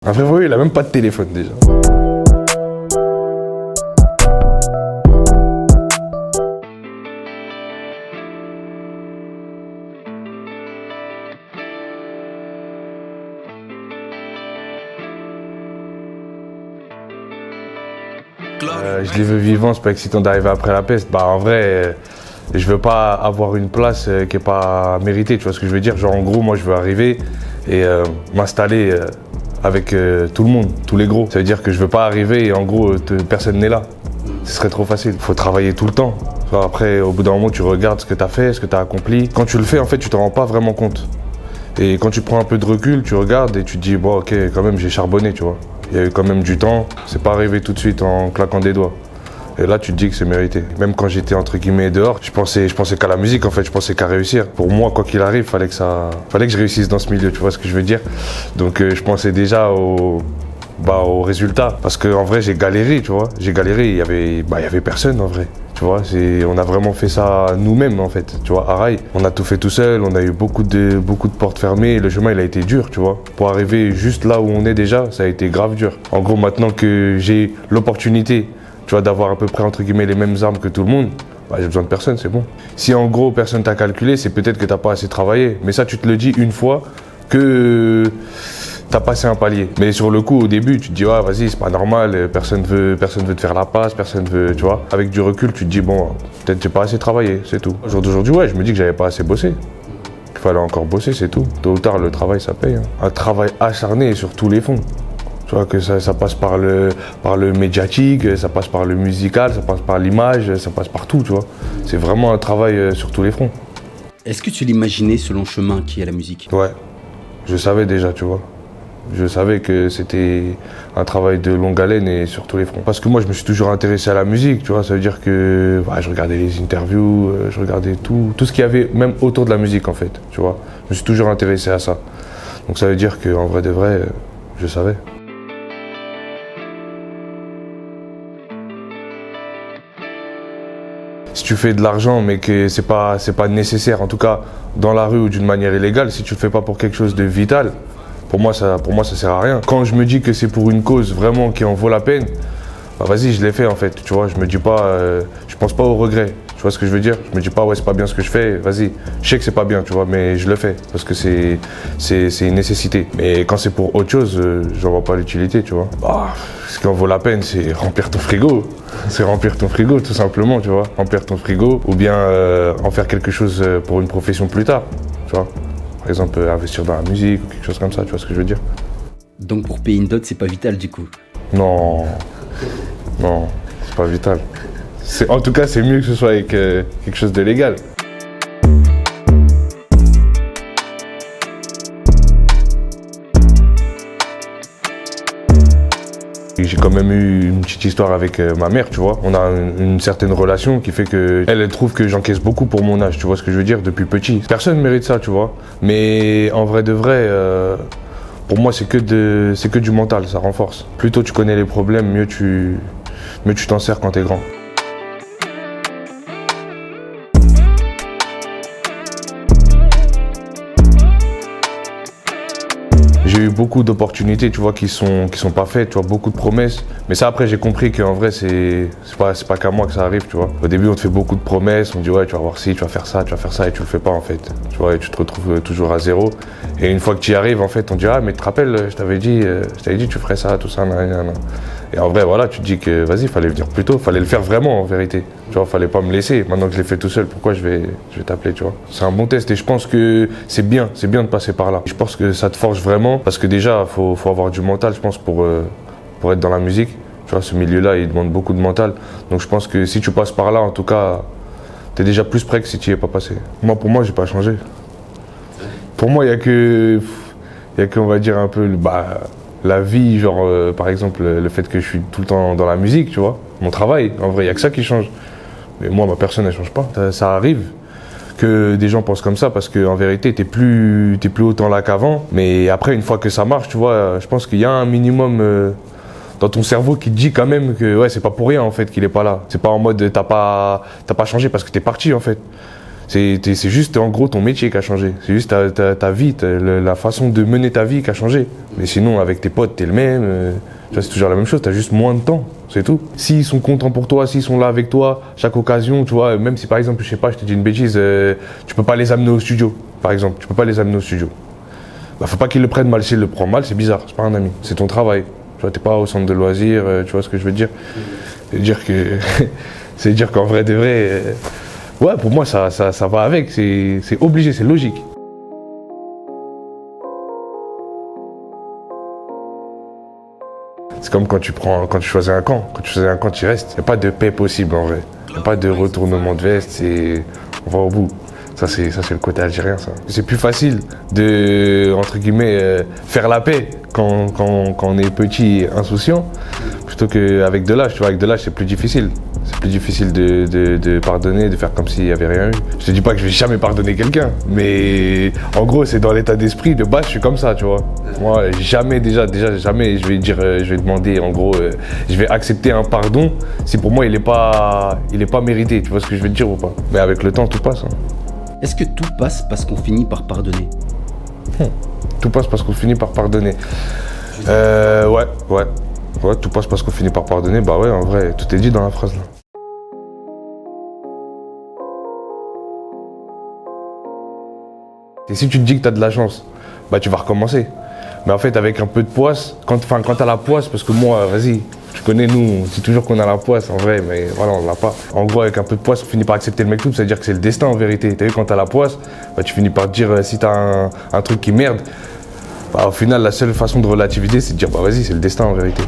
Un vrai voyou, il a même pas de téléphone déjà. Je les veux vivants, c'est pas excitant d'arriver après la peste. Bah en vrai, je veux pas avoir une place qui est pas méritée, tu vois ce que je veux dire. Genre en gros, moi je veux arriver et m'installer avec tout le monde, tous les gros. Ça veut dire que je veux pas arriver et en gros personne n'est là. Ce serait trop facile. Faut travailler tout le temps. Après, au bout d'un moment, tu regardes ce que tu as fait, ce que tu as accompli. Quand tu le fais, en fait, tu te rends pas vraiment compte. Et quand tu prends un peu de recul, tu regardes et tu te dis, bon, ok, quand même, j'ai charbonné, tu vois. Il y a eu quand même du temps. C'est pas arrivé tout de suite en claquant des doigts. Et là, tu te dis que c'est mérité. Même quand j'étais entre guillemets dehors, je pensais qu'à la musique, en fait, je pensais qu'à réussir. Pour moi, quoi qu'il arrive, fallait que je réussisse dans ce milieu, tu vois ce que je veux dire. Donc, je pensais déjà au résultat. Parce qu'en vrai, j'ai galéré, tu vois. J'ai galéré, il y avait personne en vrai. Tu vois, on a vraiment fait ça nous-mêmes en fait. Tu vois, à Rail, on a tout fait tout seul, on a eu beaucoup de portes fermées. Le chemin, il a été dur, tu vois. Pour arriver juste là où on est déjà, ça a été grave dur. En gros, maintenant que j'ai l'opportunité, tu vois, d'avoir à peu près entre guillemets les mêmes armes que tout le monde, bah, j'ai besoin de personne, c'est bon. Si en gros personne t'a calculé, c'est peut-être que t'as pas assez travaillé. Mais ça, tu te le dis une fois que t'as passé un palier. Mais sur le coup, au début, tu te dis, ah, vas-y, c'est pas normal, personne veut te faire la passe, personne veut, tu vois. Avec du recul, tu te dis, bon, peut-être j'ai pas assez travaillé, c'est tout. Au jour d'aujourd'hui, ouais, je me dis que j'avais pas assez bossé. Il fallait encore bosser, c'est tout. Tôt ou tard, le travail, ça paye. Hein. Un travail acharné sur tous les fonds. Tu vois, que ça passe par le médiatique, ça passe par le musical, ça passe par l'image, ça passe par tout, tu vois. C'est vraiment un travail sur tous les fronts. Est-ce que tu l'imaginais ce long chemin qui est la musique ? Ouais, je savais déjà, tu vois. Je savais que c'était un travail de longue haleine et sur tous les fronts. Parce que moi, je me suis toujours intéressé à la musique, tu vois. Ça veut dire que je regardais les interviews, je regardais tout ce qu'il y avait, même autour de la musique, en fait, tu vois. Je me suis toujours intéressé à ça. Donc ça veut dire qu'en vrai de vrai, je savais. Si tu fais de l'argent, mais que c'est pas nécessaire, en tout cas dans la rue ou d'une manière illégale, si tu le fais pas pour quelque chose de vital, pour moi, ça sert à rien. Quand je me dis que c'est pour une cause vraiment qui en vaut la peine, bah vas-y, je l'ai fait en fait, tu vois. Je me dis pas, je pense pas au regret. Tu vois ce que je veux dire? Je me dis pas, ouais, c'est pas bien ce que je fais, vas-y. Je sais que c'est pas bien, tu vois, mais je le fais parce que c'est une nécessité. Mais quand c'est pour autre chose, j'en vois pas l'utilité, tu vois. Bah, ce qui en vaut la peine, c'est remplir ton frigo. C'est remplir ton frigo, tout simplement, tu vois. Remplir ton frigo ou bien en faire quelque chose pour une profession plus tard, tu vois. Par exemple, investir dans la musique ou quelque chose comme ça, tu vois ce que je veux dire? Donc pour payer une dot, c'est pas vital du coup? Non, c'est pas vital. En tout cas, c'est mieux que ce soit avec quelque chose de légal. J'ai quand même eu une petite histoire avec ma mère, tu vois. On a une certaine relation qui fait que elle trouve que j'encaisse beaucoup pour mon âge, tu vois ce que je veux dire, depuis petit. Personne ne mérite ça, tu vois. Mais en vrai de vrai, pour moi, c'est que du mental, ça renforce. Plus tôt tu connais les problèmes, mieux tu t'en sers quand t'es grand. J'ai eu beaucoup d'opportunités, tu vois, qui sont pas faites, tu vois, beaucoup de promesses. Mais ça, après, j'ai compris qu'en vrai, c'est pas qu'à moi que ça arrive, tu vois. Au début, on te fait beaucoup de promesses, on te dit, ouais, tu vas voir ci, tu vas faire ça, et tu le fais pas, en fait. Tu vois, et tu te retrouves toujours à zéro. Et une fois que tu y arrives, en fait, on te dit, ah, mais tu te rappelles, je t'avais dit, tu ferais ça, tout ça, nan. Et en vrai, voilà, tu te dis que, vas-y, fallait venir plus tôt, fallait le faire vraiment, en vérité. Tu vois, fallait pas me laisser. Maintenant que je l'ai fait tout seul, pourquoi je vais t'appeler, tu vois. C'est un bon test et je pense que c'est bien de passer par là. Je pense que ça te forge vraiment parce que déjà, faut avoir du mental, je pense, pour être dans la musique. Tu vois, ce milieu-là, il demande beaucoup de mental. Donc je pense que si tu passes par là, en tout cas, t'es déjà plus prêt que si tu n'y es pas passé. Pour moi, j'ai pas changé. Pour moi, il y a que, on va dire, un peu, la vie, genre, par exemple, le fait que je suis tout le temps dans la musique, tu vois. Mon travail, en vrai, il y a que ça qui change. Mais moi, ma personne, elle change pas. Ça arrive que des gens pensent comme ça parce qu'en vérité, t'es plus autant là qu'avant. Mais après, une fois que ça marche, tu vois, je pense qu'il y a un minimum dans ton cerveau qui te dit quand même que ouais, c'est pas pour rien en fait qu'il est pas là. C'est pas en mode t'as pas changé parce que t'es parti en fait. C'est juste en gros ton métier qui a changé. C'est juste ta vie, la façon de mener ta vie qui a changé. Mais sinon, avec tes potes, t'es le même. Tu vois, c'est toujours la même chose, t'as juste moins de temps, c'est tout. S'ils sont contents pour toi, s'ils sont là avec toi, chaque occasion, tu vois, même si par exemple, je sais pas, je te dis une bêtise, tu peux pas les amener au studio, par exemple, tu peux pas les amener au studio. Bah, faut pas qu'ils le prennent mal. S'ils le prennent mal, c'est bizarre, c'est pas un ami, c'est ton travail. Tu vois, t'es pas au centre de loisirs, tu vois ce que je veux dire. C'est dire qu'en vrai de vrai, ouais, pour moi, ça va avec, c'est obligé, c'est logique. C'est comme quand tu choisis un camp. Quand tu choisis un camp, tu y restes. Il n'y a pas de paix possible en vrai. Il n'y a pas de retournement de veste, on va au bout. Ça, c'est le côté algérien, ça. C'est plus facile de, entre guillemets, faire la paix quand on est petit et insouciant, plutôt qu'avec de l'âge. Tu vois, avec de l'âge, c'est plus difficile. C'est plus difficile de pardonner, de faire comme s'il n'y avait rien eu. Je te dis pas que je vais jamais pardonner quelqu'un, mais en gros, c'est dans l'état d'esprit. De base, je suis comme ça, tu vois. Moi, jamais, déjà, jamais, je vais demander, en gros, je vais accepter un pardon si pour moi, il est pas mérité. Tu vois ce que je veux te dire ou pas? Mais avec le temps, tout passe. Hein. Est-ce que tout passe parce qu'on finit par pardonner? Tout passe parce qu'on finit par pardonner. Ouais, tout passe parce qu'on finit par pardonner. Bah ouais, en vrai, tout est dit dans la phrase là. Et si tu te dis que tu as de la chance, bah tu vas recommencer. Mais en fait, avec un peu de poisse, quand tu as la poisse, parce que moi, vas-y, tu connais nous, on dit toujours qu'on a la poisse en vrai, mais voilà, on l'a pas. En gros, avec un peu de poisse, on finit par accepter le mektoub, ça veut dire que c'est le destin en vérité. T'as vu, quand t'as la poisse, bah, tu finis par te dire, si t'as un truc qui merde, bah, au final, la seule façon de relativiser, c'est de dire, bah vas-y, c'est le destin en vérité.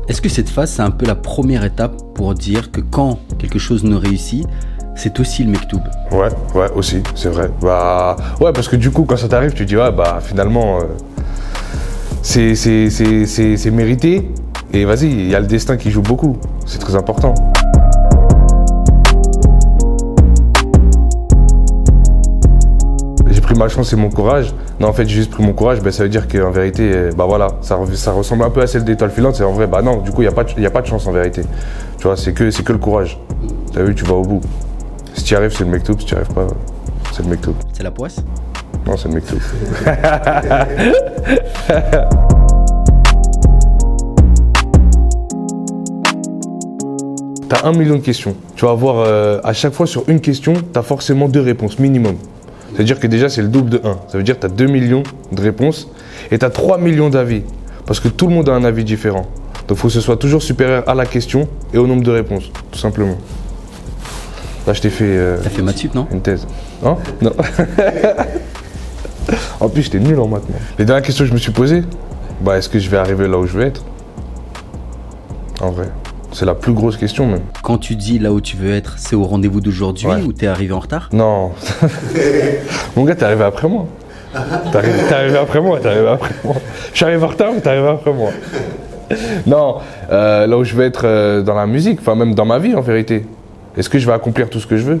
Est-ce que cette phase, c'est un peu la première étape pour dire que quand quelque chose ne réussit, c'est aussi le mektoub? Ouais, aussi, c'est vrai. Bah, ouais, parce que du coup, quand ça t'arrive, tu te dis, ouais, bah finalement, c'est mérité. Et vas-y, il y a le destin qui joue beaucoup. C'est très important. J'ai pris ma chance et mon courage. Non, en fait, j'ai juste pris mon courage. Ben, ça veut dire qu'en vérité, bah voilà, ça ressemble un peu à celle d'Étoile Filante. C'est en vrai, bah non, du coup, il n'y a pas de chance en vérité. Tu vois, c'est que le courage. T'as vu, tu vas au bout. Si tu y arrives, c'est le mektoub. Si tu n'y arrives pas, c'est le mektoub. C'est la poisse? Non, c'est le mektoub. T'as 1 million de questions. Tu vas avoir, à chaque fois sur une question, t'as forcément 2 réponses minimum. C'est-à-dire que déjà, c'est le double de 1. Ça veut dire que t'as 2 millions de réponses et t'as 3 millions d'avis. Parce que tout le monde a un avis différent. Donc il faut que ce soit toujours supérieur à la question et au nombre de réponses, tout simplement. Là, je t'ai fait... T'as fait maths sup, non? Une thèse. Hein? Non. En plus, j'étais nul en maths. Les dernières questions que je me suis posées, bah, est-ce que je vais arriver là où je veux être? En vrai. C'est la plus grosse question même. Quand tu dis là où tu veux être, c'est au rendez-vous d'aujourd'hui ou t'es arrivé en retard? Non. Mon gars, t'es arrivé après moi. T'es arrivé après moi. Je suis arrivé en retard, mais t'es arrivé après moi. Non, là où je veux être dans la musique, enfin même dans ma vie en vérité. Est-ce que je vais accomplir tout ce que je veux?